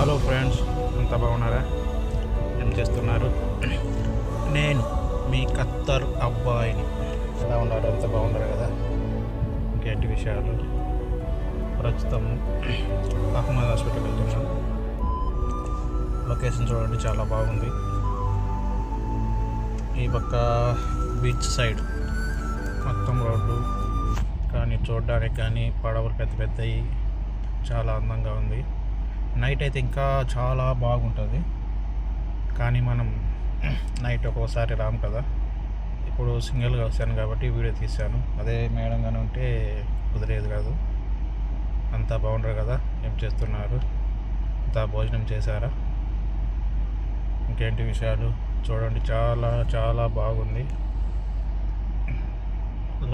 Hello friends, అంతా బాగున్నారా? ఏం చేస్తున్నారు? నేను మీ ఖత్తర్ అబ్బాయిని. ఎలా ఉన్నారు? అంత బాగున్నారు కదా? ఇంకేంటి విషయాలు? ప్రస్తుతం అహ్మద్ హాస్పిటల్కి వెళ్తున్నాను. లొకేషన్ చూడండి, చాలా బాగుంది. ఈ పక్క బీచ్ సైడ్ మొత్తం రోడ్డు కానీ చూడడానికి కానీ పడవలు పెద్ద పెద్దవి, చాలా అందంగా ఉంది. నైట్ అయితే ఇంకా చాలా బాగుంటుంది. కానీ మనం నైట్ ఒక్కోసారి రాము కదా. ఇప్పుడు సింగిల్గా వచ్చాను కాబట్టి వీడియో తీశాను. అదే మేడంగానే ఉంటే కుదిరేది కాదు. అంతా బాగుండరు కదా. ఏం చేస్తున్నారు? అంతా భోజనం చేశారా? ఇంకేంటి విషయాలు? చూడండి, చాలా చాలా బాగుంది.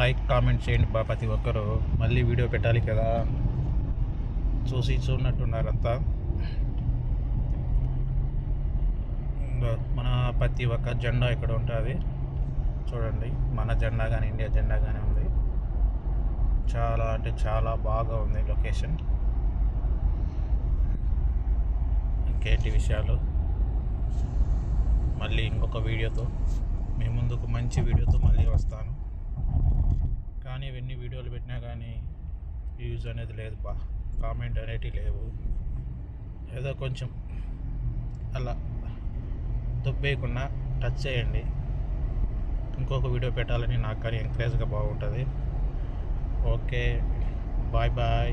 లైక్ కామెంట్ చేయండి ప్రతి ఒక్కరు. మళ్ళీ వీడియో పెట్టాలి కదా, చూడనట్టున్నారంతా. మన ప్రతి ఒక్క జెండా ఇక్కడ ఉంటుంది చూడండి. మన జెండా కానీ ఇండియా జెండా కానీ ఉంది. చాలా అంటే చాలా బాగా ఉంది లొకేషన్. ఇంకేంటి విషయాలు? మళ్ళీ ఇంకొక వీడియోతో మీ ముందుకు మంచి వీడియోతో మళ్ళీ వస్తాను. కానీ ఇవన్నీ వీడియోలు పెట్టినా కానీ వ్యూస్ అనేది లేదు కామెంట్ అనేటివి లేవు. ఏదో కొంచెం అలా దుబ్బేయకుండా టచ్ చేయండి. ఇంకొక వీడియో పెట్టాలని నాకు కానీ ఎంకరేజ్గా బాగుంటుంది. Okay, bye bye.